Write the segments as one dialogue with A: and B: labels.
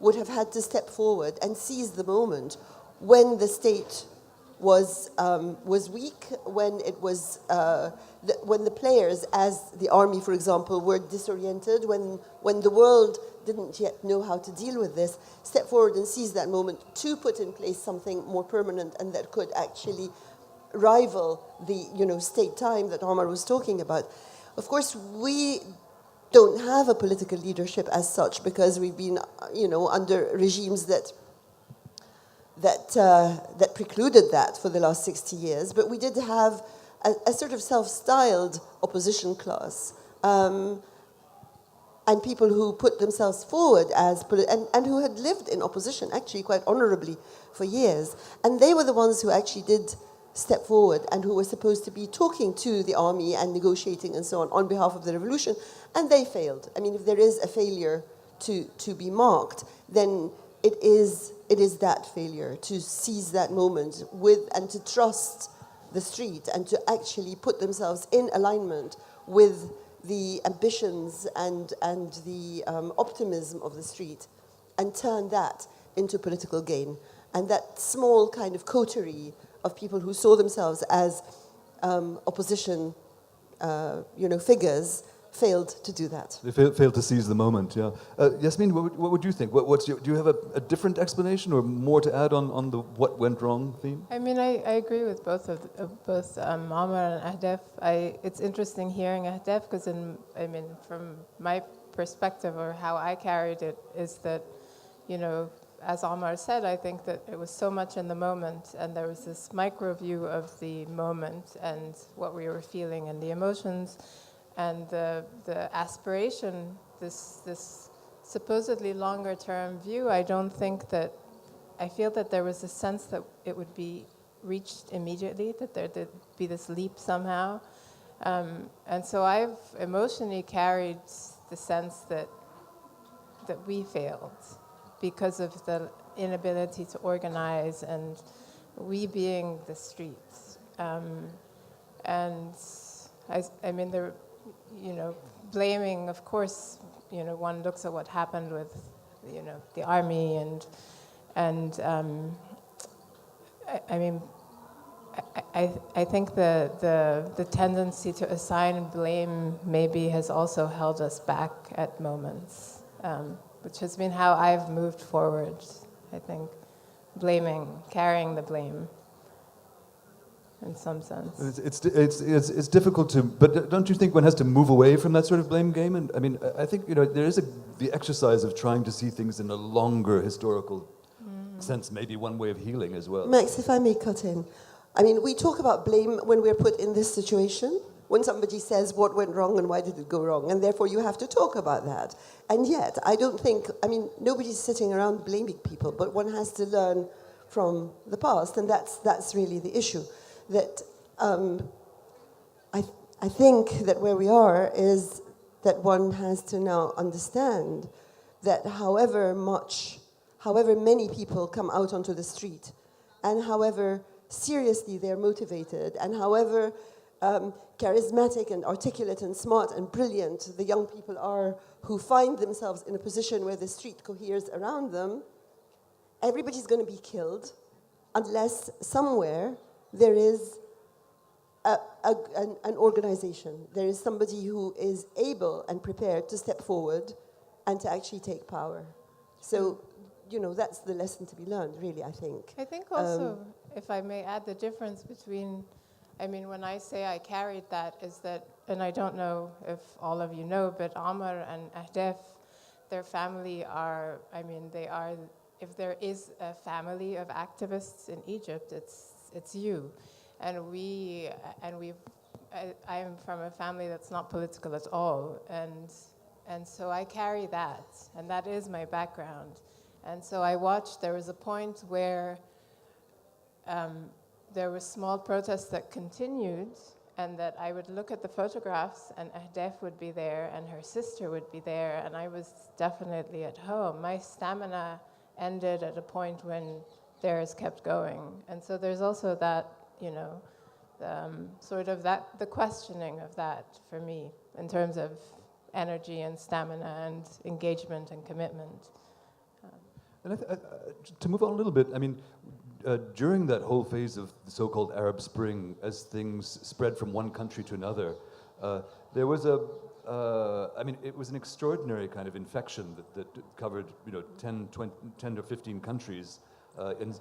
A: would have had to step forward and seize the moment when the state was weak, when it was when the players, as the army, for example, were disoriented, when the world didn't yet know how to deal with this, step forward and seize that moment to put in place something more permanent and that could actually rival the state time that Omar was talking about. Of course, we don't have a political leadership as such because we've been under regimes that precluded that for the last 60 years. But we did have a sort of self-styled opposition class, and people who put themselves forward as and who had lived in opposition actually quite honorably for years. And they were the ones who actually did step forward and who were supposed to be talking to the army and negotiating and so on behalf of the revolution, and they failed. I mean, if there is a failure to be marked, then it is that failure to seize that moment and to trust the street and to actually put themselves in alignment with the ambitions and the optimism of the street and turn that into political gain. And that small kind of coterie of people who saw themselves as opposition figures failed to do that.
B: They failed to seize the moment, yeah. Yasmine, what would you think? Do you have a different explanation or more to add on the what went wrong theme?
C: I mean, I agree with both Omar and Ahdaf. It's interesting hearing Ahdaf because, from my perspective or how I carried it is that, as Omar said, I think that it was so much in the moment and there was this micro view of the moment and what we were feeling and the emotions. And the aspiration, this supposedly longer term view, I feel that there was a sense that it would be reached immediately, that there'd be this leap somehow. And so I've emotionally carried the sense that we failed because of the inability to organize and we being the streets. Blaming, of course, one looks at what happened with, the army I think the tendency to assign blame maybe has also held us back at moments, which has been how I've moved forward, I think, carrying the blame. In some sense,
B: it's difficult to. But don't you think one has to move away from that sort of blame game? And I mean, I think there is the exercise of trying to see things in a longer historical sense. Maybe one way of healing as well.
A: Max, if I may cut in, I mean, we talk about blame when we're put in this situation. When somebody says what went wrong and why did it go wrong, and therefore you have to talk about that. And yet, I don't think. I mean, nobody's sitting around blaming people, but one has to learn from the past, and that's really the issue. That I think that where we are is that one has to now understand that however many people come out onto the street, and however seriously they're motivated, and however charismatic and articulate and smart and brilliant the young people are who find themselves in a position where the street coheres around them, everybody's going to be killed unless somewhere there is an organization. There is somebody who is able and prepared to step forward and to actually take power. So, that's the lesson to be learned, really, I think.
C: I think also, if I may add, the difference between, when I say I carried that is that, and I don't know if all of you know, but Omar and Ahdaf, their family are, if there is a family of activists in Egypt, it's you. And I'm from a family that's not political at all, and so I carry that, and that is my background. And so I watched. There was a point where there were small protests that continued, and that I would look at the photographs, and Ahdaf would be there, and her sister would be there, and I was definitely at home. My stamina ended at a point when theirs kept going, and so there's also that. The questioning of that for me in terms of energy and stamina and engagement and commitment.
B: And to move on a little bit, I mean, during that whole phase of the so-called Arab Spring, as things spread from one country to another, there was I mean, it was an extraordinary kind of infection that covered, 10 or 15 countries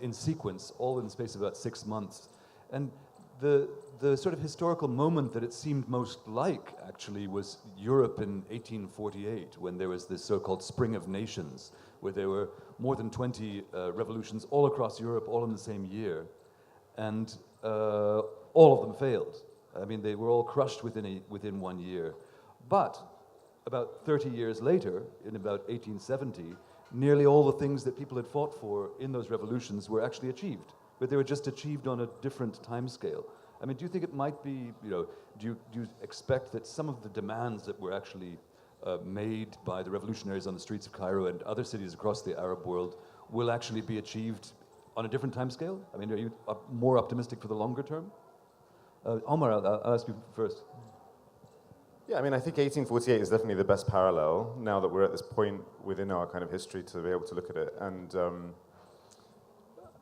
B: in sequence, all in the space of about 6 months. And the sort of historical moment that it seemed most like, actually, was Europe in 1848, when there was this so-called Spring of Nations, where there were more than 20 revolutions all across Europe, all in the same year. And all of them failed. I mean, they were all crushed within 1 year. But about 30 years later, in about 1870, nearly all the things that people had fought for in those revolutions were actually achieved. But they were just achieved on a different time scale. I mean, do you think it might be, do you expect that some of the demands that were actually made by the revolutionaries on the streets of Cairo and other cities across the Arab world will actually be achieved on a different time scale? I mean, are you more optimistic for the longer term? Omar, I'll ask you first.
D: Yeah, I mean, I think 1848 is definitely the best parallel now that we're at this point within our kind of history to be able to look at it. And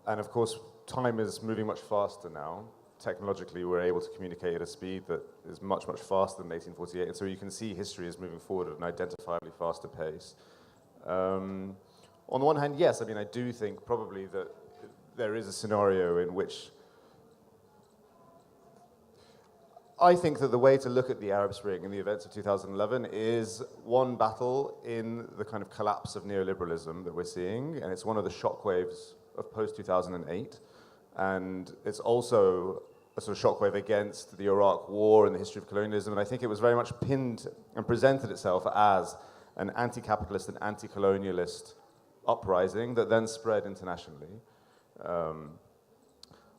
D: of course, time is moving much faster now. Technologically, we're able to communicate at a speed that is much, much faster than 1848. And so you can see history is moving forward at an identifiably faster pace. On the one hand, yes, I mean, I do think probably that there is a scenario in which I think that the way to look at the Arab Spring and the events of 2011 is one battle in the kind of collapse of neoliberalism that we're seeing, and it's one of the shockwaves of post-2008, and it's also a sort of shockwave against the Iraq War and the history of colonialism, and I think it was very much pinned and presented itself as an anti-capitalist and anti-colonialist uprising that then spread internationally.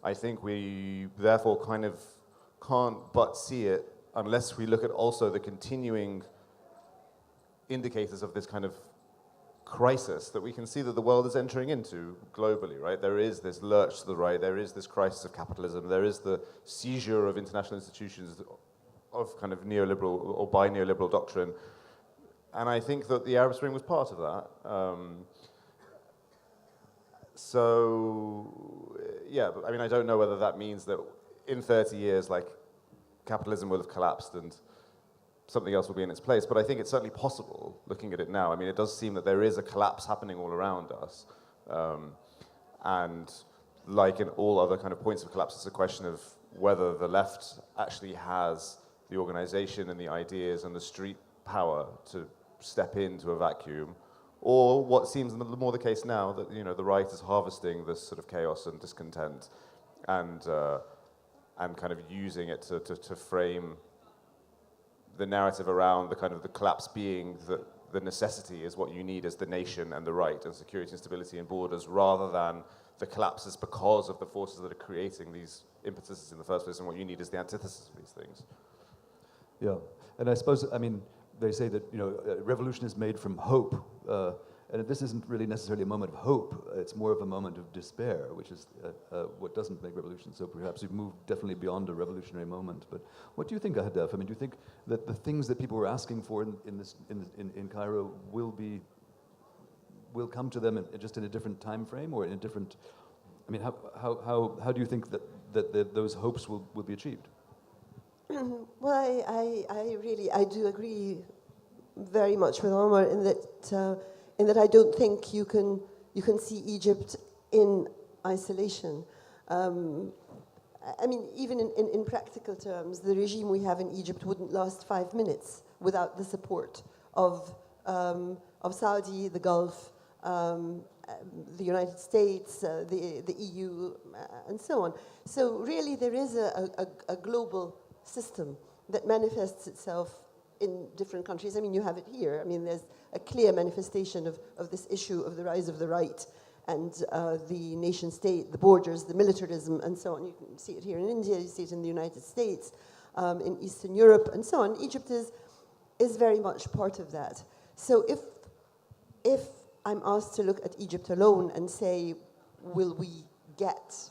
D: I think we therefore kind of can't but see it unless we look at also the continuing indicators of this kind of crisis that we can see that the world is entering into globally, right? There is this lurch to the right, there is this crisis of capitalism, there is the seizure of international institutions of kind of neoliberal or by neoliberal doctrine. And I think that the Arab Spring was part of that. Yeah, I mean, I don't know whether that means that in 30 years, like, capitalism will have collapsed and something else will be in its place. But I think it's certainly possible, looking at it now. I mean, it does seem that there is a collapse happening all around us. And like in all other kind of points of collapse, it's a question of whether the left actually has the organization and the ideas and the street power to step into a vacuum, or what seems more the case now, that, the right is harvesting this sort of chaos and discontent and kind of using it to frame the narrative around the kind of the collapse being that the necessity is what you need as the nation and the right and security and stability and borders, rather than the collapse is because of the forces that are creating these impetuses in the first place, and what you need is the antithesis of these things.
B: Yeah, and I suppose, I mean, they say that, revolution is made from hope, and this isn't really necessarily a moment of hope. It's more of a moment of despair, which is what doesn't make revolution. So perhaps we've moved definitely beyond a revolutionary moment. But what do you think, Ahdaf? I mean, do you think that the things that people were asking for in Cairo will come to them just in a different time frame, or in a different? I mean, how do you think that those hopes will be achieved?
A: Well, I do agree very much with Omar in that I don't think you can see Egypt in isolation. I mean, even in practical terms, the regime we have in Egypt wouldn't last 5 minutes without the support of Saudi, the Gulf, the United States, the EU, and so on. So really, there is a global system that manifests itself in different countries. I mean, you have it here. I mean, there's a clear manifestation of this issue of the rise of the right and the nation state, the borders, the militarism, and so on. You can see it here in India, you see it in the United States, in Eastern Europe, and so on. Egypt is very much part of that. So if I'm asked to look at Egypt alone and say, will we get,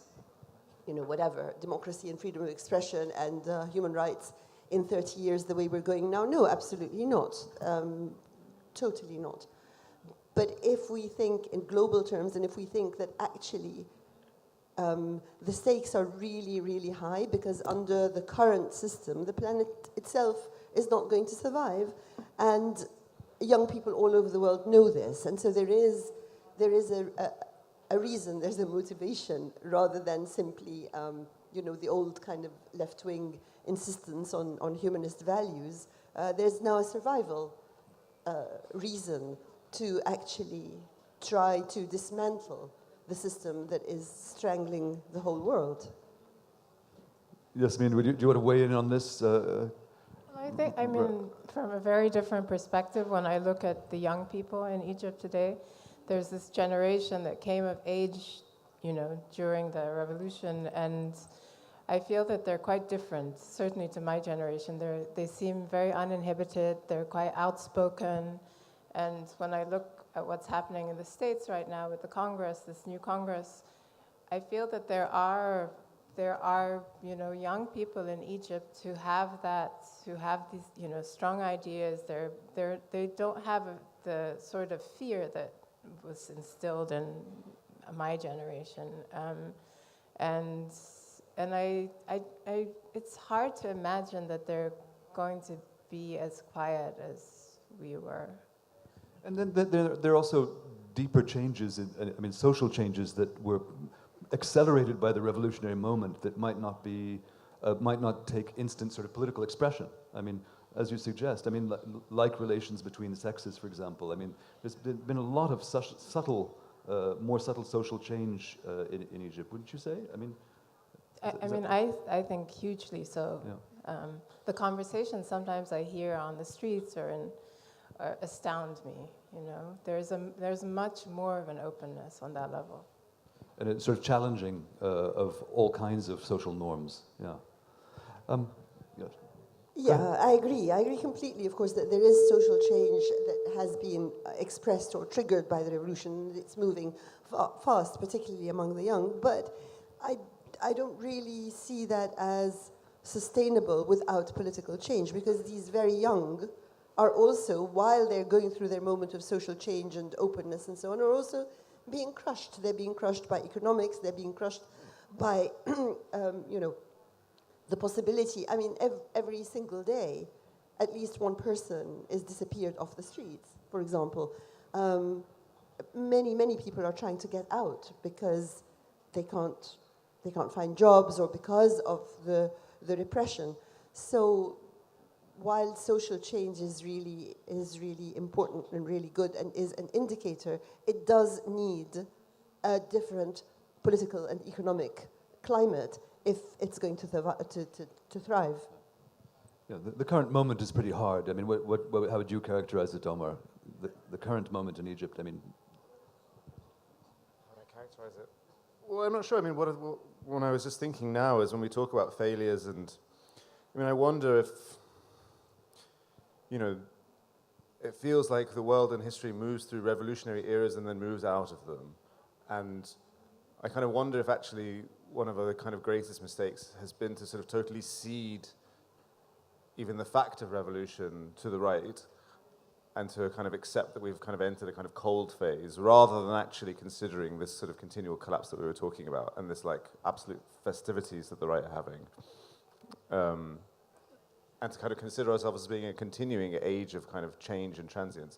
A: whatever, democracy and freedom of expression and human rights in 30 years the way we're going now? No, absolutely not. Totally not. But if we think in global terms, and if we think that actually the stakes are really, really high, because under the current system, the planet itself is not going to survive. And young people all over the world know this. And so there is a reason, there's a motivation, rather than simply, the old kind of left-wing insistence on humanist values. There's now a survival reason to actually try to dismantle the system that is strangling the whole world.
B: Yasmine, do you want to weigh in on this?
C: I mean, from a very different perspective, when I look at the young people in Egypt today, there's this generation that came of age, during the revolution, and I feel that they're quite different, certainly to my generation. They seem very uninhibited, they're quite outspoken, and when I look at what's happening in the States right now with the Congress, this new Congress, I feel that there are young people in Egypt who have these, strong ideas. They don't have the sort of fear that was instilled in my generation, and it's hard to imagine that they're going to be as quiet as we were.
B: And then there are also deeper changes, social changes that were accelerated by the revolutionary moment that might not take instant sort of political expression. I mean, as you suggest, like relations between the sexes, for example. There's been a lot of more subtle social change in Egypt, wouldn't you say?
C: I think hugely so.
B: Yeah.
C: The conversations sometimes I hear on the streets astound me. There's much more of an openness on that level.
B: And it's sort of challenging of all kinds of social norms. Yeah. Yes.
A: Yeah, I agree. I agree completely, of course, that there is social change that has been expressed or triggered by the revolution. It's moving fast, particularly among the young. But I don't really see that as sustainable without political change, because these very young are also, while they're going through their moment of social change and openness and so on, are also being crushed. They're being crushed by economics. They're being crushed by, the possibility. Every single day, at least one person is disappeared off the streets, for example. Many people are trying to get out because they can't find jobs, or because of the repression. So while social change is really important and really good and is an indicator, it does need a different political and economic climate if it's going to thrive.
B: Yeah, the current moment is pretty hard. How would you characterize it, Omar? The current moment in Egypt.
D: How would I characterize it? Well, I'm not sure. When I was just thinking now is when we talk about failures, and I wonder if, it feels like the world and history moves through revolutionary eras and then moves out of them. And I kind of wonder if actually one of the kind of greatest mistakes has been to sort of totally cede even the fact of revolution to the right, and to kind of accept that we've kind of entered a kind of cold phase, rather than actually considering this sort of continual collapse that we were talking about, and this like absolute festivities that the right are having. And to kind of consider ourselves as being a continuing age of kind of change and transience.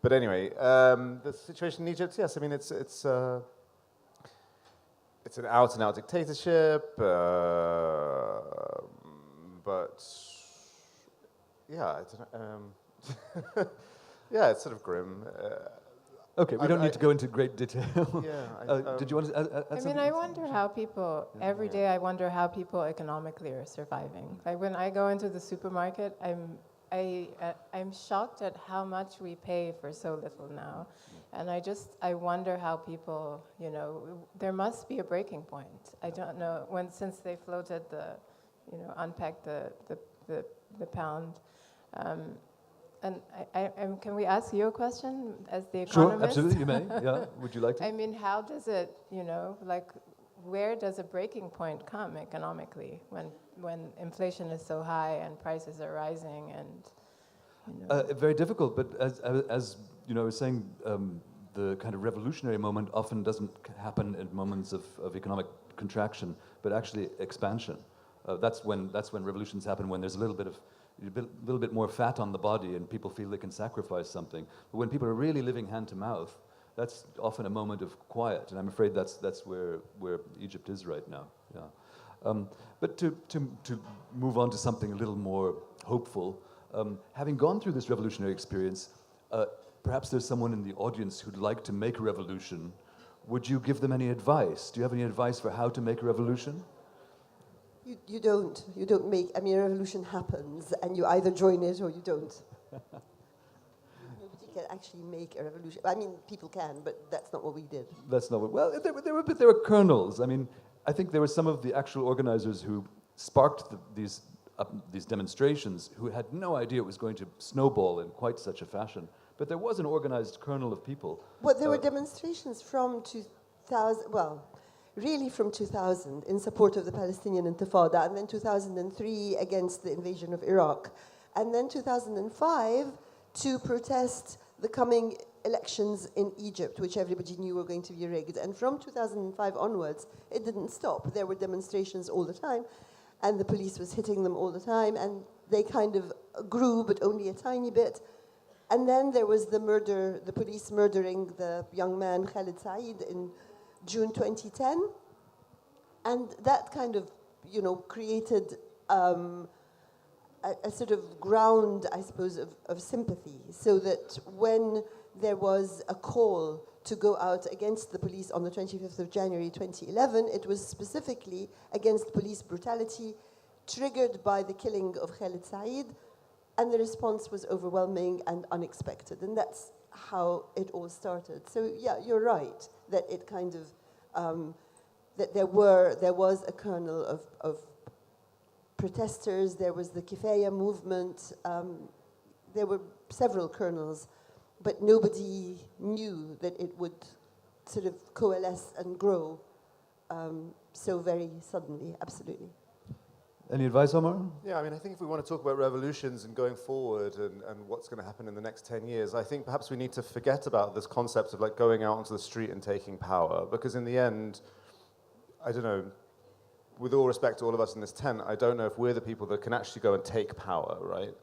D: But anyway, the situation in Egypt, yes, it's an out-and-out dictatorship, but yeah, yeah, it's sort of grim.
B: Okay, we don't need to go into great detail.
D: Yeah.
B: Did you want to add something?
C: I wonder how people, every day I wonder how people economically are surviving. Like when I go into the supermarket, I'm shocked at how much we pay for so little now. And I wonder how people, there must be a breaking point. I don't know, since they floated unpegged the pound. And can we ask you a question as the economist?
B: Sure, absolutely, you may. Yeah, would you like to?
C: How does it, where does a breaking point come economically when inflation is so high and prices are rising and?
B: Very difficult, but as I was saying the kind of revolutionary moment often doesn't happen in moments of economic contraction, but actually expansion. That's when revolutions happen, when there's a little bit more fat on the body and people feel they can sacrifice something. But when people are really living hand to mouth, that's often a moment of quiet, and I'm afraid that's where Egypt is right now. Yeah. But to move on to something a little more hopeful, having gone through this revolutionary experience, perhaps there's someone in the audience who'd like to make a revolution. Would you give them any advice? Do you have any advice for how to make a revolution?
A: You don't make, a revolution happens, and you either join it or you don't. Nobody can actually make a revolution. People can, but that's not what we did.
B: That's not what, well, there were kernels. I think there were some of the actual organizers who sparked these demonstrations who had no idea it was going to snowball in quite such a fashion. But there was an organized kernel of people.
A: Well, there were demonstrations from 2000, really from 2000 in support of the Palestinian Intifada, and then 2003 against the invasion of Iraq, and then 2005 to protest the coming elections in Egypt, which everybody knew were going to be rigged. And from 2005 onwards, it didn't stop. There were demonstrations all the time, and the police was hitting them all the time, and they kind of grew, but only a tiny bit. And then there was the police murdering the young man Khalid Said in June 2010. And that kind of, created a sort of ground, I suppose, of sympathy, so that when there was a call to go out against the police on the 25th of January 2011, it was specifically against police brutality triggered by the killing of Khalid Said, and the response was overwhelming and unexpected, and that's how it all started. So yeah, you're right that it kind of that there was a kernel of protesters. There was the Kifaya movement. There were several kernels, but nobody knew that it would sort of coalesce and grow so very suddenly. Absolutely.
B: Any advice, Omar?
D: Yeah, I think if we want to talk about revolutions and going forward and what's going to happen in the next 10 years, I think perhaps we need to forget about this concept of like going out onto the street and taking power, because in the end, I don't know, with all respect to all of us in this tent, I don't know if we're the people that can actually go and take power, right?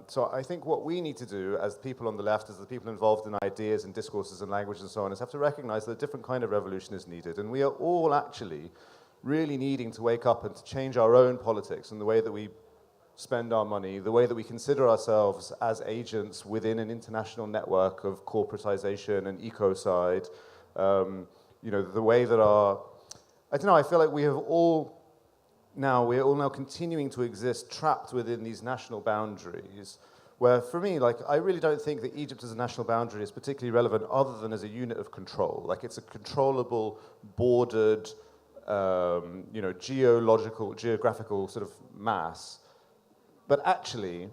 D: So I think what we need to do as people on the left, as the people involved in ideas and discourses and language and so on, is have to recognize that a different kind of revolution is needed. And we are all actually really needing to wake up and to change our own politics and the way that we spend our money, the way that we consider ourselves as agents within an international network of corporatization and ecocide, the way that I feel like we're all now continuing to exist trapped within these national boundaries, where for me, I really don't think that Egypt as a national boundary is particularly relevant other than as a unit of control. It's a controllable, bordered, geographical sort of mass. But actually,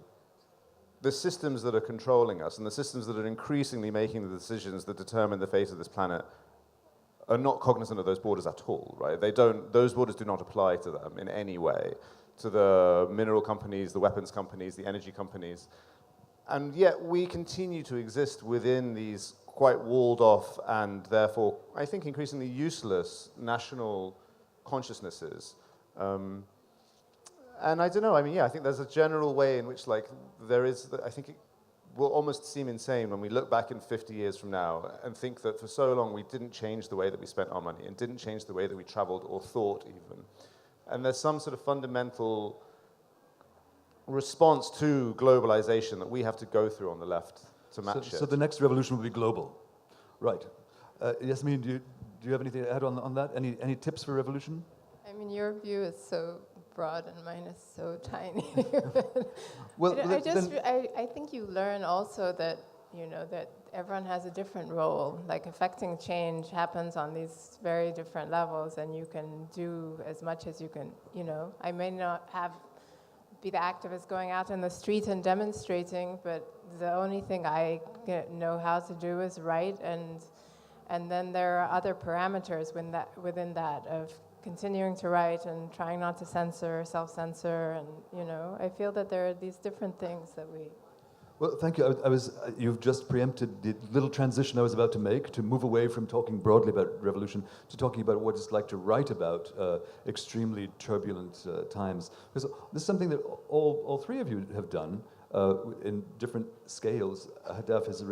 D: the systems that are controlling us and the systems that are increasingly making the decisions that determine the fate of this planet are not cognizant of those borders at all, right? Those borders do not apply to them in any way, to the mineral companies, the weapons companies, the energy companies. And yet we continue to exist within these quite walled off and therefore, I think, increasingly useless national consciousnesses. And I don't know, I think there's a general way in which there is, I think it will almost seem insane when we look back in 50 years from now and think that for so long we didn't change the way that we spent our money and didn't change the way that we traveled or thought even. And there's some sort of fundamental response to globalization that we have to go through on the left to match it.
B: So the next revolution will be global. Right. Yasmine, do you have anything to add on that? Any tips for revolution?
C: Your view is so broad and mine is so tiny.
B: Well,
C: I think you learn also that, that everyone has a different role. Affecting change happens on these very different levels, and you can do as much as you can, I may not be the activist going out in the street and demonstrating, but the only thing I know how to do is write, and then there are other parameters within that of continuing to write and trying not to censor, self-censor, and I feel that there are these different things that we.
B: Well, thank you. You've just preempted the little transition I was about to make, to move away from talking broadly about revolution to talking about what it's like to write about extremely turbulent times. Because this is something that all three of you have done in different scales. Ahdaf has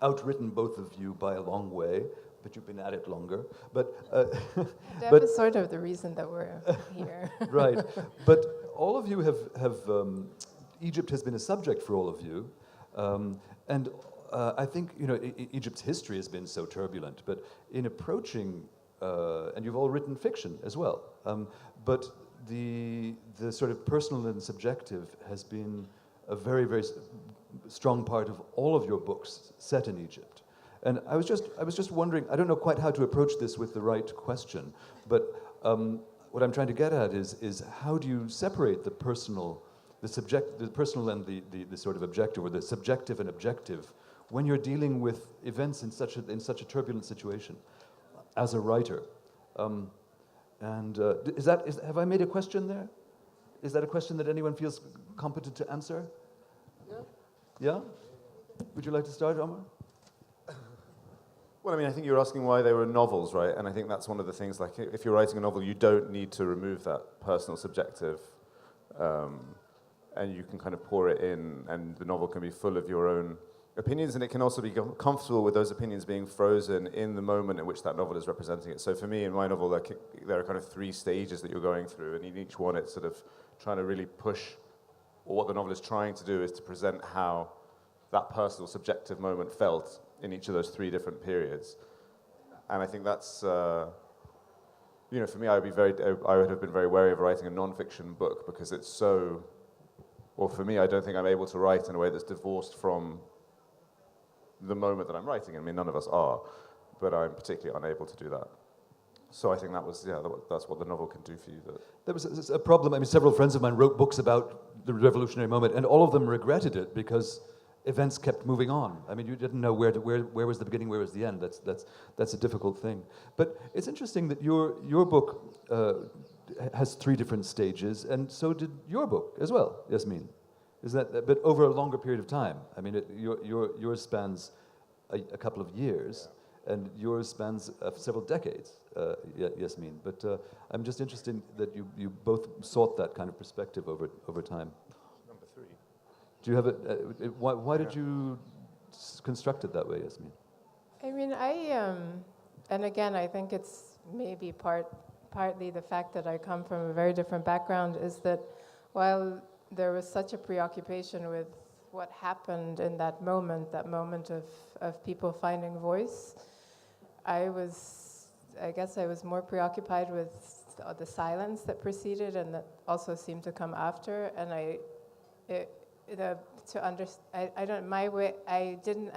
B: outwritten both of you by a long way, but you've been at it longer. But
C: That is sort of the reason that we're here.
B: Right. But all of you have Egypt has been a subject for all of you, and I think Egypt's history has been so turbulent. But in approaching, and you've all written fiction as well, but the sort of personal and subjective has been a very, very strong part of all of your books set in Egypt. And I was just wondering, I don't know quite how to approach this with the right question, but what I'm trying to get at is how do you separate the personal and the sort of objective, or the subjective and objective, when you're dealing with events in such a turbulent situation as a writer? Have I made a question there? Is that a question that anyone feels competent to answer? Yeah. Yeah? Would you like to start, Omar?
D: Well, I mean, I think you're asking why they were novels, right? And I think that's one of the things, like, if you're writing a novel, you don't need to remove that personal subjective, and you can kind of pour it in, and the novel can be full of your own opinions, and it can also be comfortable with those opinions being frozen in the moment in which that novel is representing it. So for me, in my novel, there are kind of 3 stages that you're going through, and in each one it's sort of trying to really push, or what the novel is trying to do is to present how that personal subjective moment felt in each of those 3 different periods. And I think that's, for me, I would have been very wary of writing a non-fiction book, because it's so, or for me, I don't think I'm able to write in a way that's divorced from the moment that I'm writing. I mean, none of us are, but I'm particularly unable to do that. So I think that's what the novel can do for you.
B: There was a problem. I mean, several friends of mine wrote books about the revolutionary moment, and all of them regretted it because events kept moving on. I mean, you didn't know where was the beginning, where was the end. That's a difficult thing. But it's interesting that your book has 3 different stages, and so did your book as well, Yasmine. Is that, but over a longer period of time? I mean, yours spans a couple of years, and yours spans several decades, Yasmine. But I'm just interested that you both sought that kind of perspective over time.
D: Number 3.
B: Do you have why did you construct it that way, Yasmine?
C: I mean, and again, I think it's maybe partly the fact that I come from a very different background, is that while there was such a preoccupation with what happened in that moment of people finding voice, I guess I was more preoccupied with the silence that preceded and that also seemed to come after, and I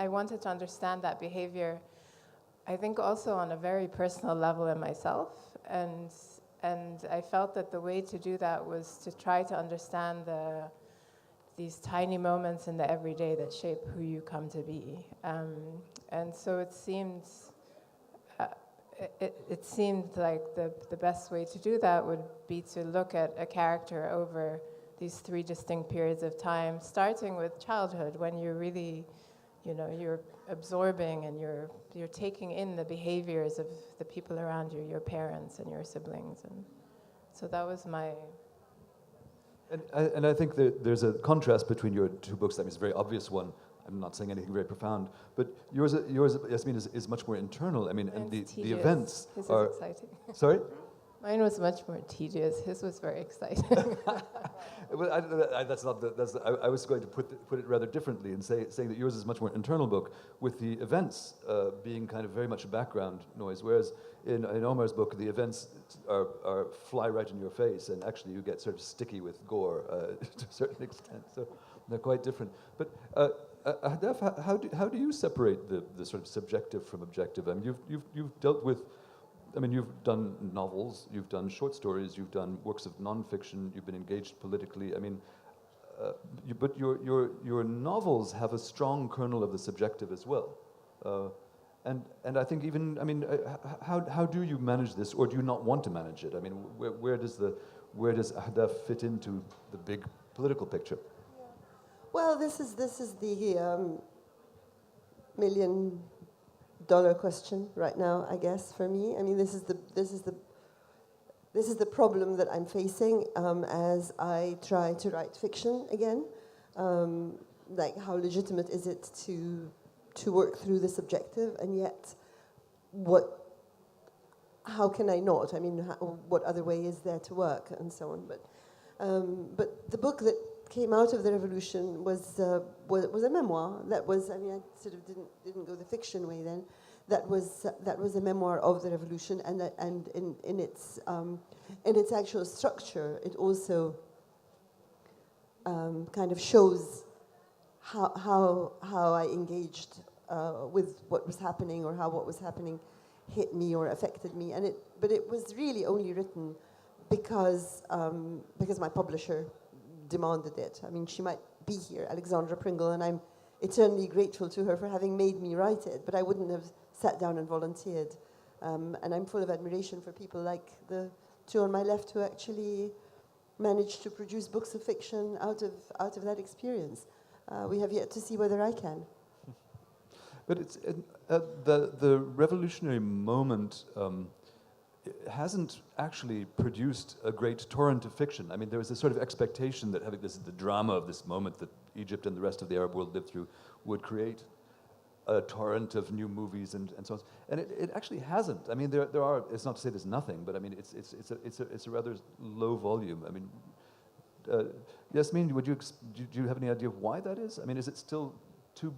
C: wanted to understand that behavior, I think also on a very personal level in myself, and I felt that the way to do that was to try to understand these tiny moments in the everyday that shape who you come to be, and so it seemed like the best way to do that would be to look at a character over these 3 distinct periods of time, starting with childhood, when you're really, you're absorbing and you're taking in the behaviors of the people around you, your parents and your siblings, and so that was my.
B: And I think that there's a contrast between your 2 books. I mean, it's a very obvious one. I'm not saying anything very profound, but yours, Yasmine, is much more internal. I mean, and the events
C: His
B: are
C: is exciting.
B: Sorry.
C: Mine was much more tedious. His was very exciting.
B: Well, I was going to put it rather differently and saying that yours is a much more internal book, with the events being kind of very much a background noise, whereas in Omar's book, the events are fly right in your face, and actually you get sort of sticky with gore to a certain extent. So they're quite different. But Ahdaf, how do you separate the sort of subjective from objective? I mean, you've dealt with. I mean, you've done novels, you've done short stories, you've done works of nonfiction, you've been engaged politically. I mean, but your novels have a strong kernel of the subjective as well. And I think even, I mean, how do you manage this, or do you not want to manage it? I mean, where does Ahdaf fit into the big political picture?
A: Well, this is the $1 million question right now, I guess, for me. I mean, this is the problem that I'm facing as I try to write fiction again. Like, how legitimate is it to work through this objective, and yet, how can I not? I mean, what other way is there to work, and so on. But the book that came out of the revolution was a memoir. That was, I mean, I sort of didn't go the fiction way then. That was a memoir of the revolution, and in its actual structure, it also kind of shows how I engaged with what was happening, or how what was happening hit me or affected me. But it was really only written because my publisher demanded it. I mean, she might be here, Alexandra Pringle, and I'm eternally grateful to her for having made me write it, but I wouldn't have sat down and volunteered. And I'm full of admiration for people like the two on my left who actually managed to produce books of fiction out of that experience. We have yet to see whether I can.
B: But it's the revolutionary moment hasn't actually produced a great torrent of fiction. I mean, there was this sort of expectation that having the drama of this moment that Egypt and the rest of the Arab world lived through would create a torrent of new movies and so on. And it actually hasn't. I mean, there are. It's not to say there's nothing, but I mean, it's a rather low volume. I mean, Yasmine, do you have any idea of why that is? I mean, is it still too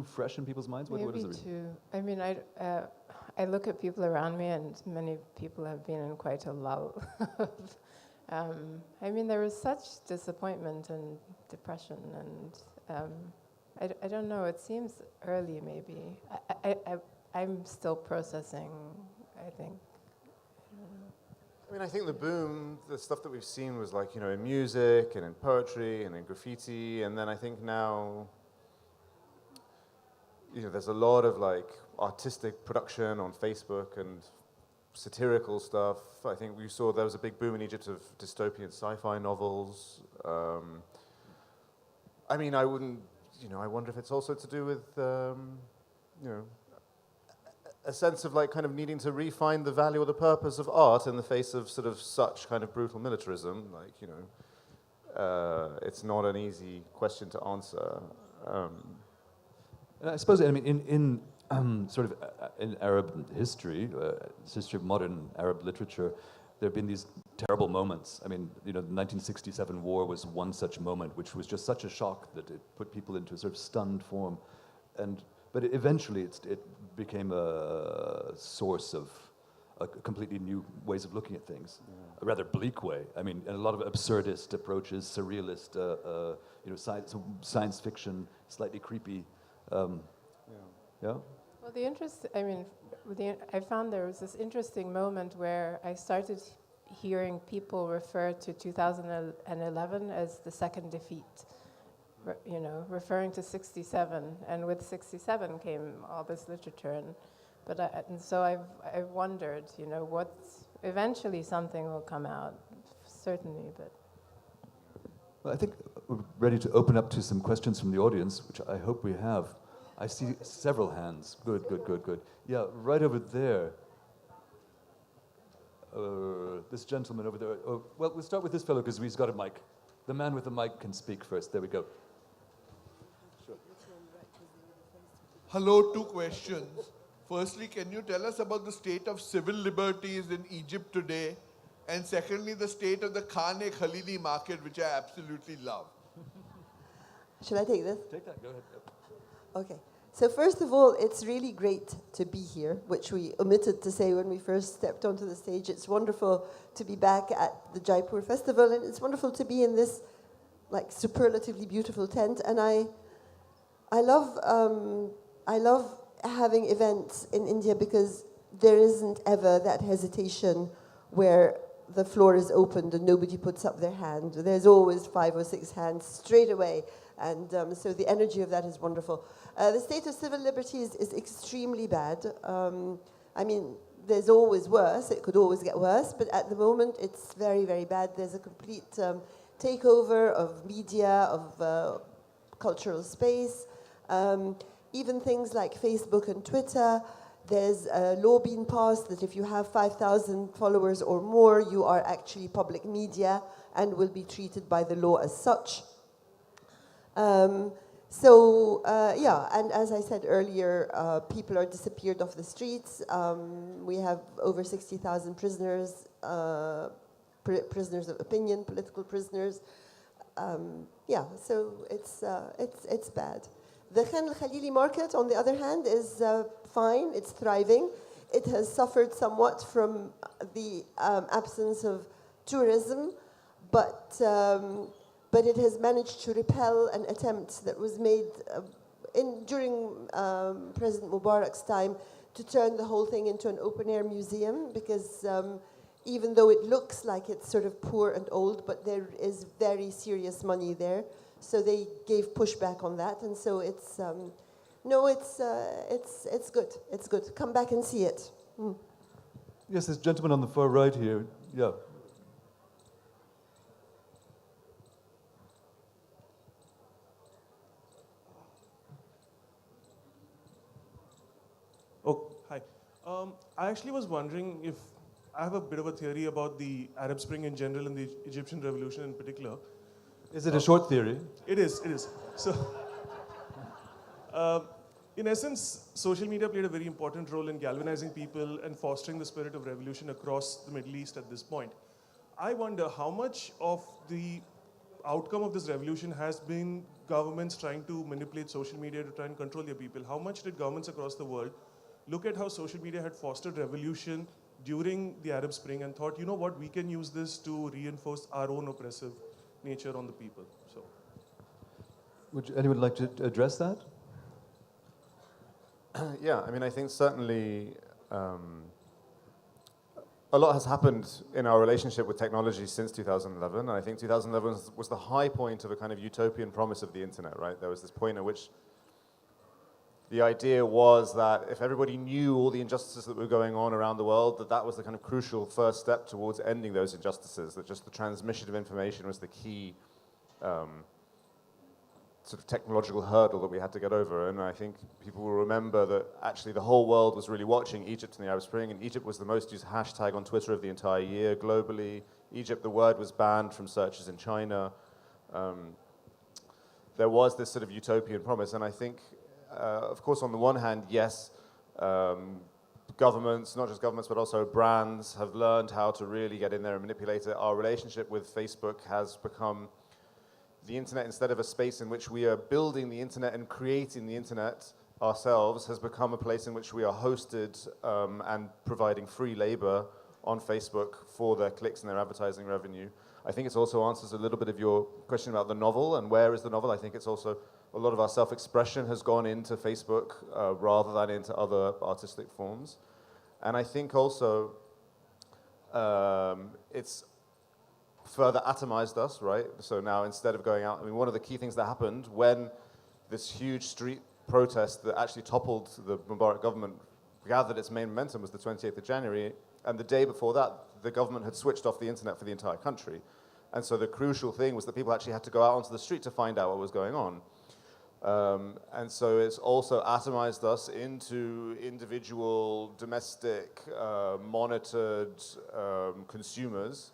B: fresh in people's minds? What is the reason?
C: Too. I mean, I look at people around me, and many people have been in quite a lull. I mean, there was such disappointment and depression, and I don't know. It seems early, maybe. I'm still processing, I think.
D: I mean, I think the boom, the stuff that we've seen was like, in music and in poetry and in graffiti, and then I think now, there's a lot of like artistic production on Facebook and satirical stuff. I think we saw there was a big boom in Egypt of dystopian sci-fi novels. I mean, I wouldn't, I wonder if it's also to do with, a sense of like kind of needing to refine the value or the purpose of art in the face of sort of such kind of brutal militarism. Like, it's not an easy question to answer.
B: And I suppose, I mean, in Arab history, history of modern Arab literature, there have been these terrible moments. I mean, the 1967 war was one such moment, which was just such a shock that it put people into a sort of stunned form. But eventually it became a source of completely new ways of looking at things, a rather bleak way. I mean, and a lot of absurdist approaches, surrealist, science fiction, slightly creepy. Yeah.
C: Well, I found there was this interesting moment where I started hearing people refer to 2011 as the second defeat, referring to 67, and with 67 came all this literature, so I've wondered, eventually something will come out, certainly, but.
B: Well, I think we're ready to open up to some questions from the audience, which I hope we have. I see several hands. Good. Yeah, right over there. This gentleman over there. Oh, well, we'll start with this fellow because he's got a mic. The man with the mic can speak first. There we go. Sure.
E: Hello, 2 questions. Firstly, can you tell us about the state of civil liberties in Egypt today? And secondly, the state of the Khane-Khalili market, which I absolutely love.
A: Should I take this?
B: Take that, go ahead.
A: Okay. So first of all, it's really great to be here, which we omitted to say when we first stepped onto the stage. It's wonderful to be back at the Jaipur Festival, and it's wonderful to be in this like superlatively beautiful tent. And I love having events in India because there isn't ever that hesitation where the floor is opened and nobody puts up their hand. There's always 5 or 6 hands straight away. And so the energy of that is wonderful. The state of civil liberties is extremely bad. I mean, there's always worse. It could always get worse. But at the moment, it's very, very bad. There's a complete takeover of media, of cultural space. Even things like Facebook and Twitter, there's a law being passed that if you have 5,000 followers or more, you are actually public media and will be treated by the law as such. Yeah, and as I said earlier, people are disappeared off the streets. We have over 60,000 prisoners, prisoners of opinion, political prisoners. Yeah, so it's bad. The Khan al-Khalili market, on the other hand, is fine. It's thriving. It has suffered somewhat from the absence of tourism, but it has managed to repel an attempt that was made during President Mubarak's time to turn the whole thing into an open-air museum, because even though it looks like it's sort of poor and old, but there is very serious money there. So they gave pushback on that, and so it's good. It's good. Come back and see it. Mm.
B: Yes, this gentleman on the far right here. Yeah.
F: Oh, hi. I actually was wondering if I have a bit of a theory about the Arab Spring in general and the Egyptian Revolution in particular.
B: Is it a short theory?
F: It is. So, in essence, social media played a very important role in galvanizing people and fostering the spirit of revolution across the Middle East at this point. I wonder how much of the outcome of this revolution has been governments trying to manipulate social media to try and control their people. How much did governments across the world look at how social media had fostered revolution during the Arab Spring and thought, you know what, we can use this to reinforce our own oppressive nature on the people. So,
B: Would anyone like to address that?
D: Yeah, I mean, I think certainly a lot has happened in our relationship with technology since 2011. And I think 2011 was the high point of a kind of utopian promise of the internet, right? There was this point at which the idea was that if everybody knew all the injustices that were going on around the world, that was the kind of crucial first step towards ending those injustices, that just the transmission of information was the key sort of technological hurdle that we had to get over. And I think people will remember that actually the whole world was really watching Egypt in the Arab Spring, and Egypt was the most used hashtag on Twitter of the entire year globally. Egypt, the word was banned from searches in China. There was this sort of utopian promise, and I think of course, on the one hand, yes, governments, not just governments, but also brands have learned how to really get in there and manipulate it. Our relationship with Facebook has become the internet, instead of a space in which we are building the internet and creating the internet ourselves, has become a place in which we are hosted and providing free labor on Facebook for their clicks and their advertising revenue. I think it also answers a little bit of your question about the novel and where is the novel. I think it's also a lot of our self-expression has gone into Facebook rather than into other artistic forms. And I think also it's further atomized us, right? So now instead of going out, I mean, one of the key things that happened when this huge street protest that actually toppled the Mubarak government gathered its main momentum was the 28th of January. And the day before that, the government had switched off the internet for the entire country. And so the crucial thing was that people actually had to go out onto the street to find out what was going on. And so it's also atomized us into individual, domestic, monitored consumers.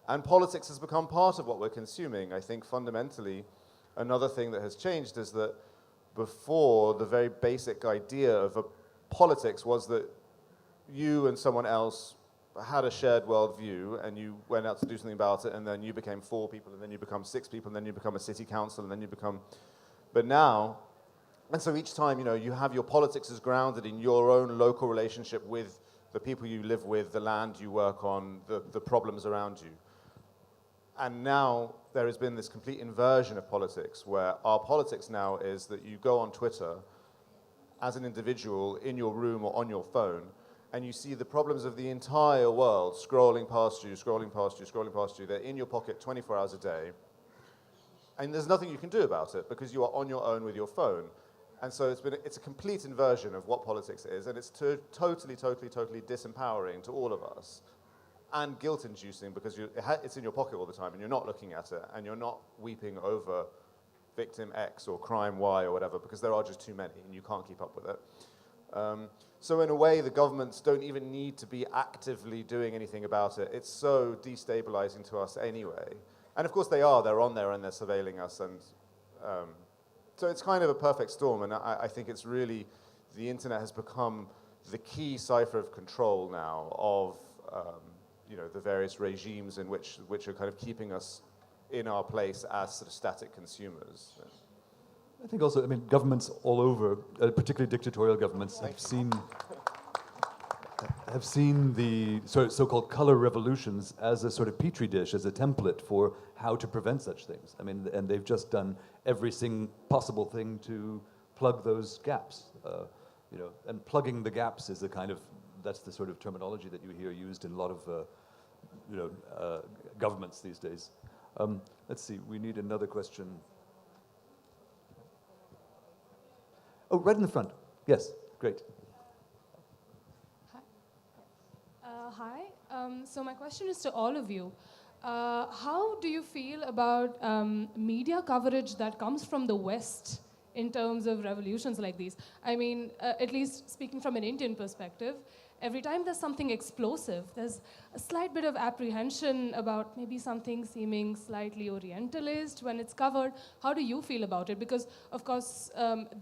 D: And politics has become part of what we're consuming. I think fundamentally, another thing that has changed is that before, the very basic idea of politics was that you and someone else had a shared worldview, and you went out to do something about it, and then you became 4 people, and then you become 6 people, and then you become a city council, and then you become... But now, and so each time, you know, you have your politics is grounded in your own local relationship with the people you live with, the land you work on, the problems around you. And now there has been this complete inversion of politics, where our politics now is that you go on Twitter as an individual in your room or on your phone, and you see the problems of the entire world scrolling past you, scrolling past you, scrolling past you. They're in your pocket 24 hours a day. And there's nothing you can do about it because you are on your own with your phone. And so it's a complete inversion of what politics is, and it's totally disempowering to all of us, and guilt-inducing because it's in your pocket all the time, and you're not looking at it, and you're not weeping over victim X or crime Y or whatever, because there are just too many and you can't keep up with it. So in a way, the governments don't even need to be actively doing anything about it. It's so destabilizing to us anyway. And of course they're on there and they're surveilling us. And so it's kind of a perfect storm. And I think it's really, the internet has become the key cipher of control now of the various regimes in which are kind of keeping us in our place as sort of static consumers.
B: I think also, governments all over, particularly dictatorial governments, have seen the so-called color revolutions as a sort of petri dish, as a template for how to prevent such things. And they've just done every possible thing to plug those gaps. And plugging the gaps is that's the sort of terminology that you hear used in a lot of, governments these days. Let's see, we need another question. Oh, right in the front. Yes, great.
G: Hi. So my question is to all of you. How do you feel about media coverage that comes from the West in terms of revolutions like these? At least speaking from an Indian perspective, every time there's something explosive, there's a slight bit of apprehension about maybe something seeming slightly Orientalist when it's covered. How do you feel about it? Because, of course,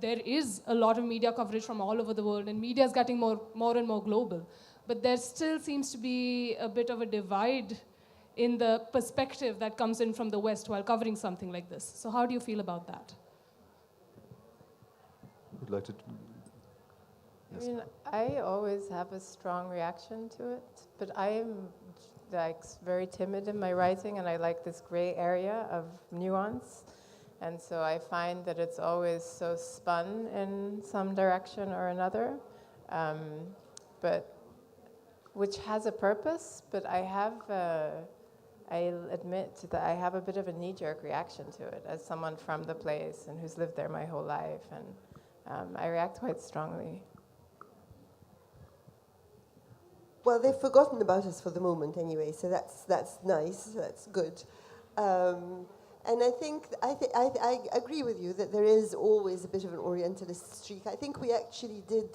G: there is a lot of media coverage from all over the world, and media is getting more and more global. But there still seems to be a bit of a divide in the perspective that comes in from the West while covering something like this. So how do you feel about that?
B: Would like to... Yes.
C: I always have a strong reaction to it, but I am very timid in my writing, and I like this gray area of nuance. And so I find that it's always so spun in some direction or another. But which has a purpose, but I'll admit that I have a bit of a knee-jerk reaction to it as someone from the place and who's lived there my whole life, and I react quite strongly.
A: Well, they've forgotten about us for the moment anyway, so that's nice, that's good. And I agree with you that there is always a bit of an Orientalist streak. I think we actually did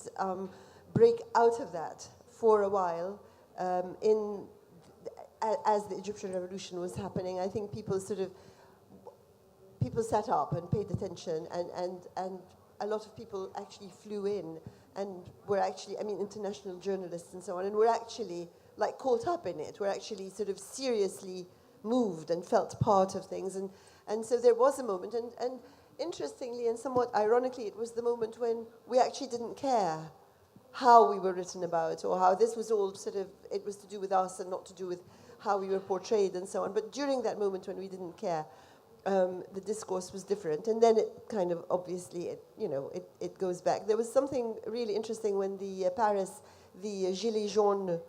A: break out of that for a while as the Egyptian revolution was happening. I think people sat up and paid attention, and a lot of people actually flew in and were actually, international journalists and so on, and were actually caught up in it. We're actually sort of seriously moved and felt part of things, and so there was a moment, and interestingly and somewhat ironically, it was the moment when we actually didn't care how we were written about, or how this was all it was to do with us and not to do with how we were portrayed and so on. But during that moment when we didn't care, the discourse was different. And then it kind of, obviously, it goes back. There was something really interesting when the Gilets jaunes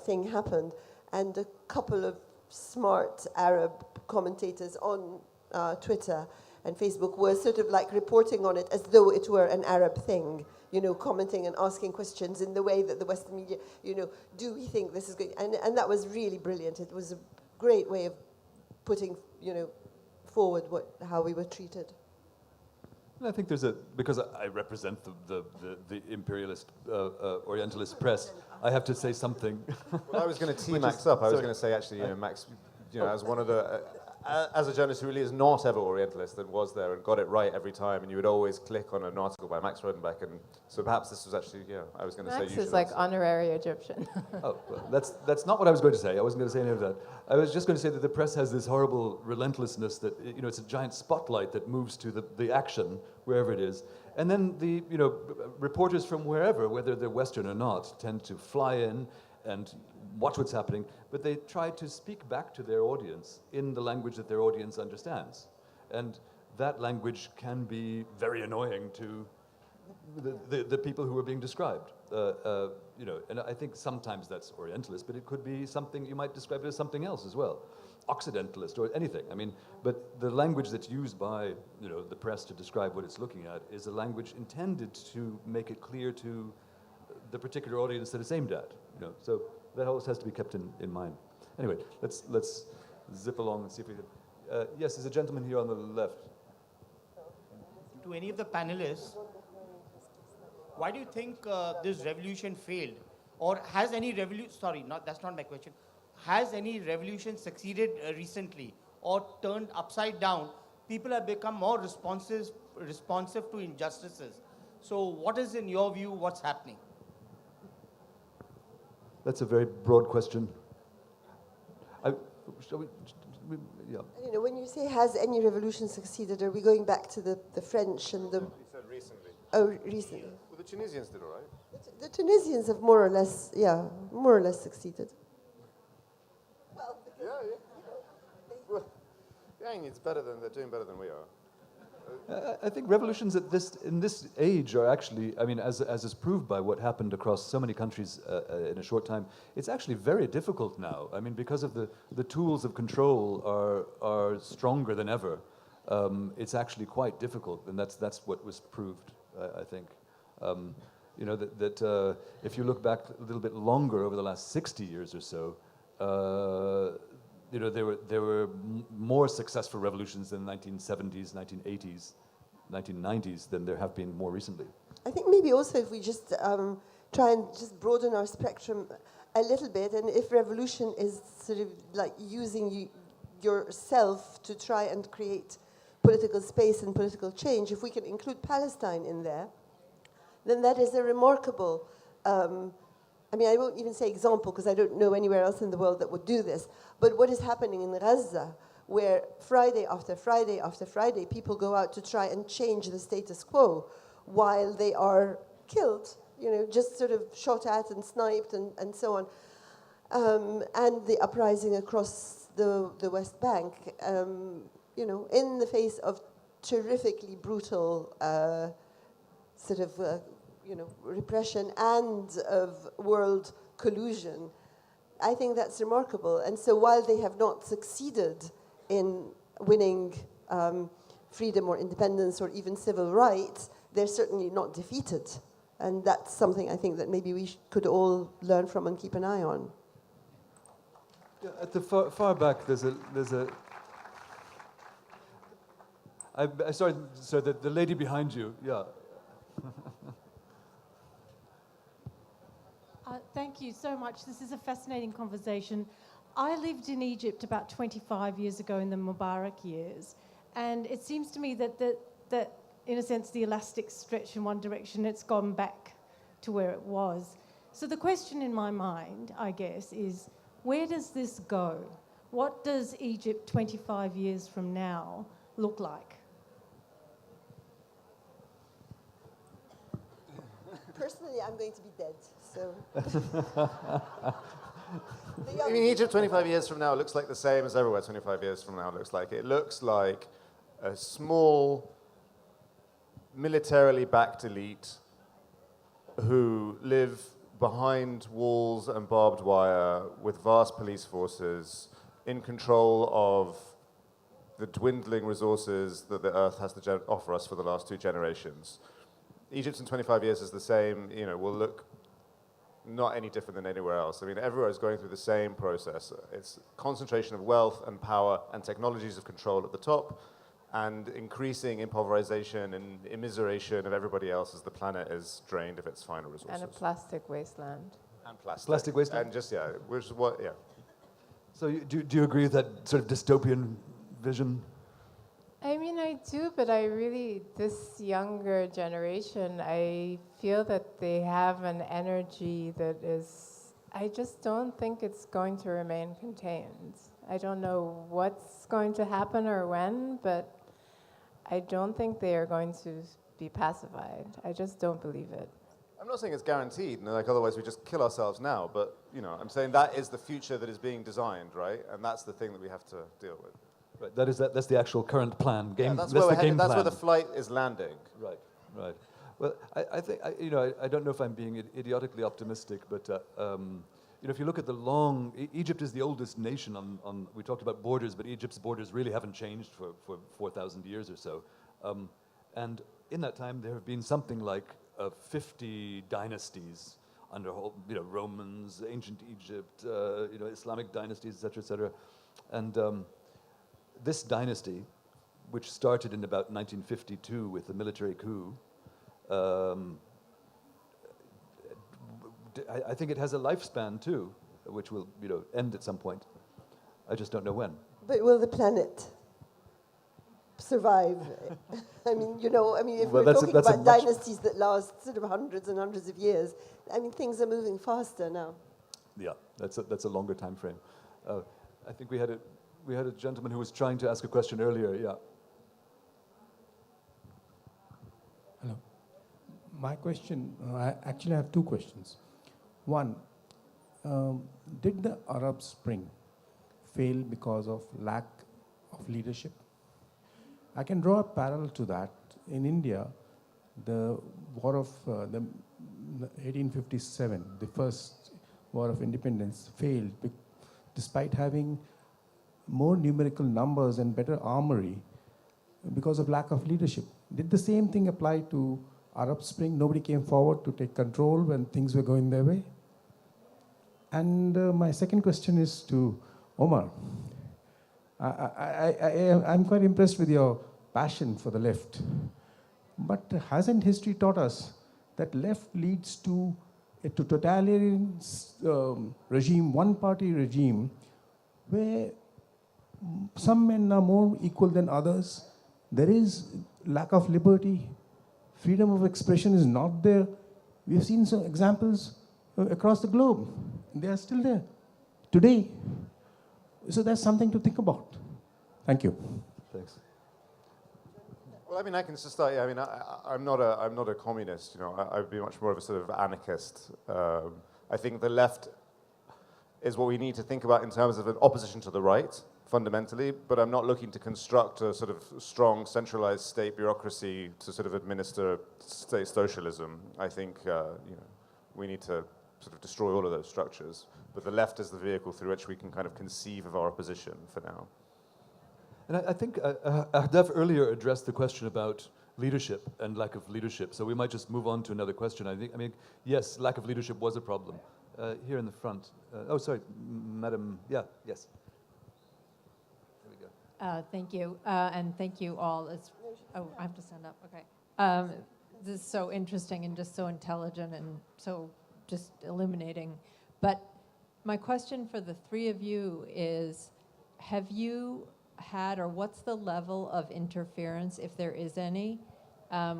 A: thing happened, and a couple of smart Arab commentators on Twitter and Facebook were sort of reporting on it as though it were an Arab thing, commenting and asking questions in the way that the Western media, do we think this is going? And that was really brilliant. It was a great way of putting, forward how we were treated.
B: I think because I represent the imperialist, Orientalist press, I have to say something.
D: Well, I was going to tee Max up. I was going to say, actually, Max, as one of the... as a journalist who really is not ever Orientalist and was there and got it right every time, and you would always click on an article by Max Rodenbeck, and so perhaps this was actually, I was going to say...
C: Max is honorary Egyptian.
B: Oh, well, that's not what I was going to say. I wasn't going to say any of that. I was just going to say that the press has this horrible relentlessness that, it's a giant spotlight that moves to the action, wherever it is. And then the, reporters from wherever, whether they're Western or not, tend to fly in and watch what's happening, but they try to speak back to their audience in the language that their audience understands. And that language can be very annoying to the people who are being described. And I think sometimes that's Orientalist, but it could be something, you might describe it as something else as well. Occidentalist or anything. But the language that's used by, the press to describe what it's looking at is a language intended to make it clear to the particular audience that it's aimed at. So that always has to be kept in mind. Anyway, let's zip along and see if we can. Yes, there's a gentleman here on the left.
H: to any of the panelists, why do you think this revolution failed? Or has any revolution, sorry, that's not my question. Has any revolution succeeded recently or turned upside down? People have become more responsive to injustices. So what is, in your view, what's happening?
B: That's a very broad question. Shall we, yeah.
A: You know, when you say has any revolution succeeded, are we going back to the French and the...
D: He said recently.
A: Oh, recently.
D: Well, the Tunisians did all right.
A: The Tunisians have more or less succeeded.
D: Yeah. Well, it's better than, they're doing better than we are.
B: I think revolutions in this age are actually, I mean, as is proved by what happened across so many countries in a short time, it's actually very difficult now. I mean, because of the tools of control are stronger than ever. It's actually quite difficult, and that's what was proved, I think. You know, that if you look back a little bit longer, over the last 60 years or so, you know, there were more successful revolutions in the 1970s, 1980s, 1990s than there have been more recently.
A: I think maybe also if we just try and just broaden our spectrum a little bit, and if revolution is sort of like using yourself to try and create political space and political change, if we can include Palestine in there, then that is a remarkable I mean, I won't even say example because I don't know anywhere else in the world that would do this. But what is happening in Gaza, where Friday after Friday after Friday, people go out to try and change the status quo while they are killed, you know, just sort of shot at and sniped and so on. And the uprising across the West Bank, you know, in the face of terrifically brutal sort of you know, repression and of world collusion, I think that's remarkable. And so while they have not succeeded in winning freedom or independence or even civil rights, they're certainly not defeated. And that's something I think that maybe we could all learn from and keep an eye on.
B: Yeah, at the far back, there's a sorry, the lady behind you, yeah.
I: Thank you so much. This is a fascinating conversation. I lived in Egypt about 25 years ago in the Mubarak years, and it seems to me that in a sense, the elastic stretch in one direction, it's gone back to where it was. So the question in my mind, I guess, is where does this go? What does Egypt 25 years from now look like?
A: Personally, I'm going to be dead, so...
D: I mean, Egypt 25 years from now looks like the same as everywhere 25 years from now looks like. It looks like a small, militarily backed elite who live behind walls and barbed wire with vast police forces in control of the dwindling resources that the earth has to offer us for the last 2 generations. Egypt in 25 years is the same, you know, will look not any different than anywhere else. I mean, everywhere is going through the same process. It's concentration of wealth and power and technologies of control at the top, and increasing impoverization and immiseration of everybody else as the planet is drained of its final resources.
C: And a plastic wasteland.
D: And plastic.
B: Plastic wasteland?
D: And just, yeah, which is what, yeah.
B: So do you agree with that sort of dystopian vision?
C: I mean, I do, but this younger generation, I feel that they have an energy that is, I just don't think it's going to remain contained. I don't know what's going to happen or when, but I don't think they are going to be pacified. I just don't believe it.
D: I'm not saying it's guaranteed, like otherwise we just kill ourselves now, but you know, I'm saying that is the future that is being designed, right? And that's the thing that we have to deal with.
B: Right, that's the actual current plan.
D: Yeah, that's where we're headed. That's where the flight is landing.
B: Right. Well, I think, you know, I don't know if I'm being idiotically optimistic, but you know, if you look at the long, Egypt is the oldest nation on. We talked about borders, but Egypt's borders really haven't changed for 4,000 years or so, and in that time there have been something like 50 dynasties under, you know, Romans, ancient Egypt, you know, Islamic dynasties, etc., and this dynasty, which started in about 1952 with the military coup, I think it has a lifespan too, which will end at some point. I just don't know when.
A: But will the planet survive? I mean, if
B: Well,
A: we're
B: that's
A: talking about dynasties that last sort of hundreds and hundreds of years, I mean, things are moving faster now.
B: Yeah, that's a longer time frame. I think we had a gentleman who was trying to ask a question earlier. Yeah.
J: Hello. My question, I actually have two questions. One, did the Arab Spring fail because of lack of leadership? I can draw a parallel to that. In India, the war of the 1857, the first war of independence, failed despite having more numerical numbers and better armory because of lack of leadership. Did the same thing apply to Arab Spring? Nobody came forward to take control when things were going their way? And my second question is to Omar. I'm quite impressed with your passion for the left. But hasn't history taught us that left leads to a totalitarian regime, one-party regime, where some men are more equal than others? There is lack of liberty. Freedom of expression is not there. We have seen some examples across the globe. They are still there today. So that's something to think about. Thank you.
B: Thanks.
D: Well, I mean, I can just start. Yeah, I mean, I'm not a communist. I'd be much more of a sort of anarchist. I think the left is what we need to think about in terms of an opposition to the right, fundamentally. But I'm not looking to construct a sort of strong, centralized state bureaucracy to sort of administer state socialism. I think we need to sort of destroy all of those structures. But the left is the vehicle through which we can kind of conceive of our opposition for now.
B: And I think Ahdaf earlier addressed the question about leadership and lack of leadership. So we might just move on to another question. I mean, yes, lack of leadership was a problem. Here in the front. Sorry, Madam. Yeah, yes. There we go.
K: Thank you, and thank you all. I have to stand up. Okay. This is so interesting and just so intelligent and so just illuminating. But my question for the three of you is, have you had, or what's the level of interference, if there is any,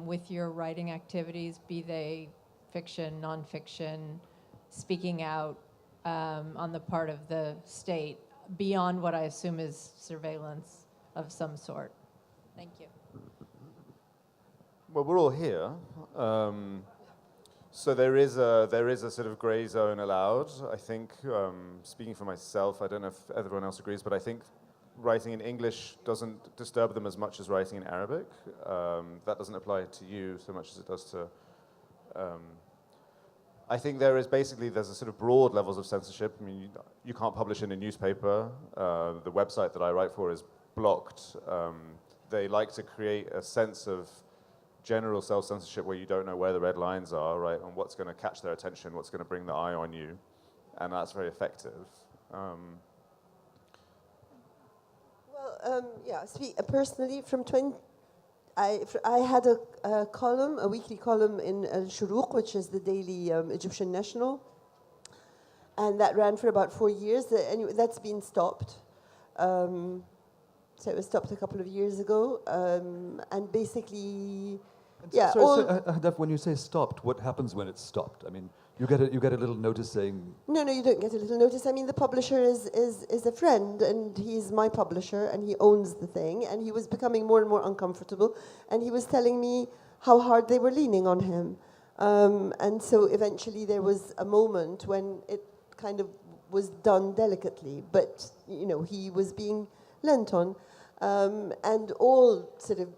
K: with your writing activities, be they fiction, nonfiction, speaking out on the part of the state, beyond what I assume is surveillance of some sort? Thank you.
D: Well, we're all here. So there is a sort of grey zone allowed. I think, speaking for myself, I don't know if everyone else agrees, but I think writing in English doesn't disturb them as much as writing in Arabic. That doesn't apply to you so much as it does to... I think there's a sort of broad levels of censorship. I mean, you can't publish in a newspaper. The website that I write for is blocked. They like to create a sense of general self-censorship where you don't know where the red lines are, right, and what's going to catch their attention, what's going to bring the eye on you, and that's very effective.
A: Personally, I had a column, a weekly column in Al-Shuruq, which is the daily Egyptian National, and that ran for about 4 years. Anyway, that's been stopped. So it was stopped a couple of years ago, and basically,
B: Ahdaf, when you say stopped, what happens when it's stopped? I mean, you get a little notice saying...
A: No, you don't get a little notice. I mean, the publisher is a friend, and he's my publisher, and he owns the thing, and he was becoming more and more uncomfortable, and he was telling me how hard they were leaning on him. And so eventually there was a moment when it kind of was done delicately, but, he was being lent on. And all sort of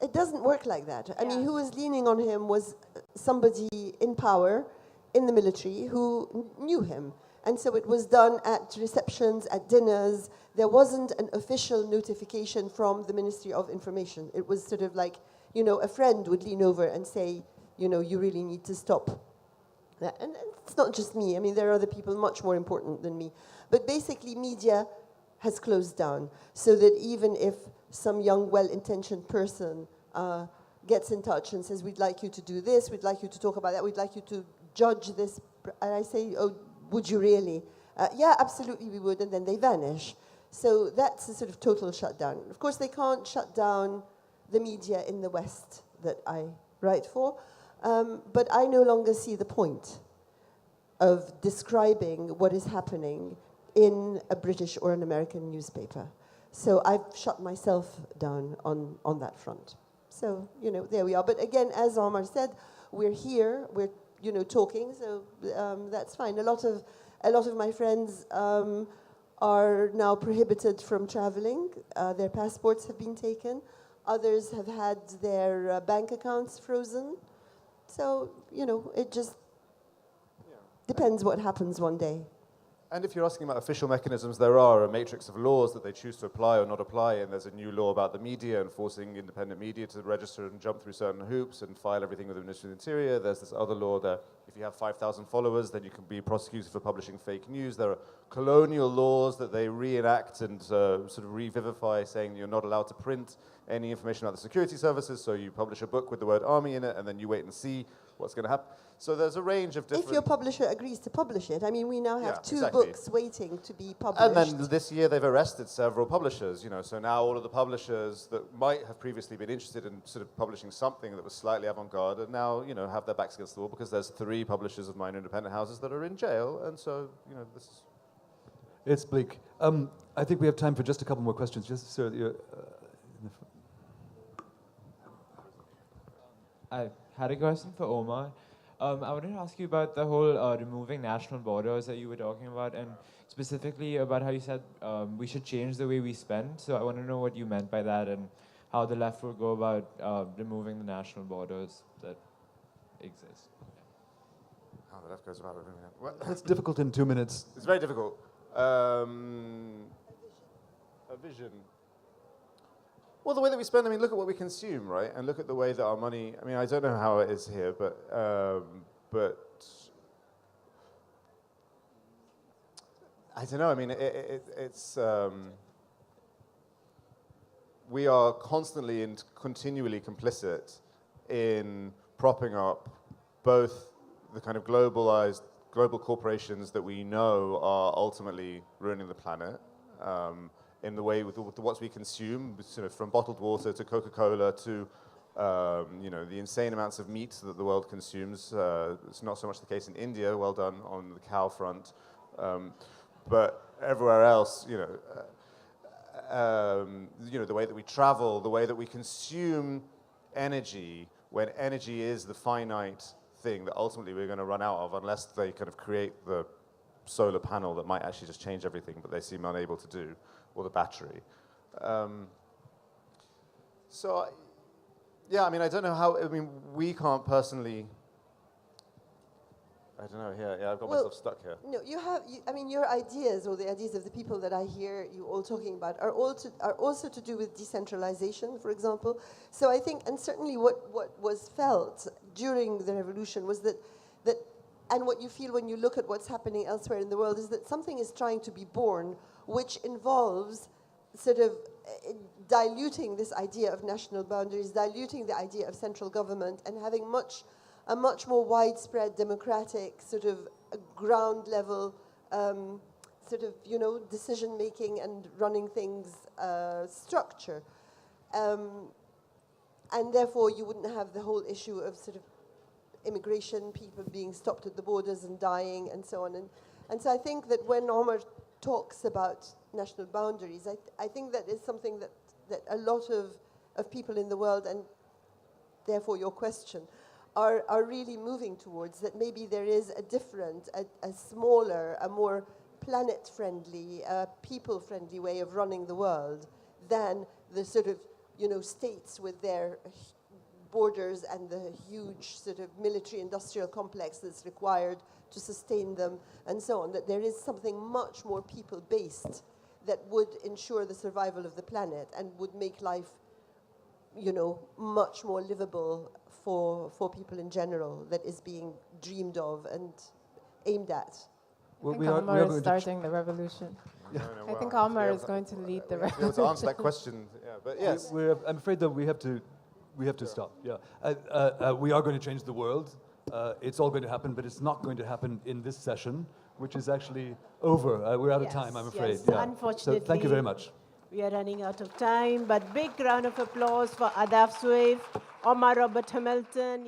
A: It doesn't work like that. I mean, who was leaning on him was somebody in power in the military who knew him. And so it was done at receptions, at dinners. There wasn't an official notification from the Ministry of Information. It was sort of like, a friend would lean over and say, you really need to stop And it's not just me. I mean, there are other people much more important than me. But basically, media has closed down, so that even if some young, well-intentioned person gets in touch and says, we'd like you to do this, we'd like you to talk about that, we'd like you to judge this, and I say, oh, would you really? Yeah, absolutely we would, and then they vanish. So that's a sort of total shutdown. Of course, they can't shut down the media in the West that I write for, but I no longer see the point of describing what is happening in a British or an American newspaper. So I've shut myself down on that front. So, there we are. But again, as Omar said, we're here, we're, talking, so that's fine. A lot of my friends are now prohibited from traveling. Their passports have been taken. Others have had their bank accounts frozen. So, it just depends what happens one day.
D: And if you're asking about official mechanisms, there are a matrix of laws that they choose to apply or not apply, and there's a new law about the media and forcing independent media to register and jump through certain hoops and file everything with the Ministry of the Interior. There's this other law that if you have 5,000 followers, then you can be prosecuted for publishing fake news. There are colonial laws that they reenact and sort of revivify, saying you're not allowed to print any information about the security services, so you publish a book with the word army in it, and then you wait and see what's going to happen. So there's a range of different...
A: If your publisher agrees to publish it. I mean, we now have two
D: exactly.
A: books waiting to be published.
D: And then this year they've arrested several publishers, so now all of the publishers that might have previously been interested in sort of publishing something that was slightly avant-garde and now, have their backs against the wall because there's 3 publishers of minor independent houses that are in jail, and so, this is...
B: It's bleak. I think we have time for just a couple more questions. Just so
L: I had a question for Omar. I wanted to ask you about the whole removing national borders that you were talking about, and specifically about how you said we should change the way we spend. So I want to know what you meant by that and how the left will go about removing the national borders that exist.
D: How the left goes about removing that? Well,
B: it's difficult in 2 minutes.
D: It's very difficult. A vision. Well, the way that we spend, look at what we consume, right? And look at the way that our money, I don't know how it is here, but I don't know, it's, we are constantly and continually complicit in propping up both the kind of global corporations that we know are ultimately ruining the planet, in the way with what we consume, from bottled water to Coca-Cola to the insane amounts of meat that the world consumes. It's not so much the case in India, well done on the cow front, but everywhere else, the way that we travel, the way that we consume energy, when energy is the finite thing that ultimately we're going to run out of unless they kind of create the solar panel that might actually just change everything, but they seem unable to do, or the battery. So, yeah, I don't know how, we can't personally, I don't know, yeah, I've got myself stuck here.
A: No, your ideas, or the ideas of the people that I hear you all talking about, are also to do with decentralization, for example. So I think, and certainly what was felt during the revolution was that, and what you feel when you look at what's happening elsewhere in the world, is that something is trying to be born, which involves sort of diluting this idea of national boundaries, diluting the idea of central government, and having a much more widespread democratic sort of ground level sort of decision making and running things structure, and therefore you wouldn't have the whole issue of sort of immigration, people being stopped at the borders and dying and so on. And so I think that when Omar talks about national boundaries, I think that is something that a lot of people in the world, and therefore your question, are really moving towards, that maybe there is a different, a smaller, a more planet-friendly, people-friendly way of running the world than the sort of, states with their borders and the huge sort of military-industrial complex that's required to sustain them and so on, that there is something much more people-based that would ensure the survival of the planet and would make life, much more livable for people in general that is being dreamed of and aimed at?
C: I think Omar is starting the revolution.
D: No,
C: I think Omar is going to lead the revolution.
D: To answer that question, yeah, but yes.
B: I'm afraid that we have to stop. Yeah, we are going to change the world. It's all going to happen, but it's not going to happen in this session, which is actually over. We're out of time, I'm afraid.
M: Yes,
B: yeah.
M: unfortunately.
B: So thank you very much.
M: We are running out of time, but big round of applause for Ahdaf Soueif, Omar Robert Hamilton,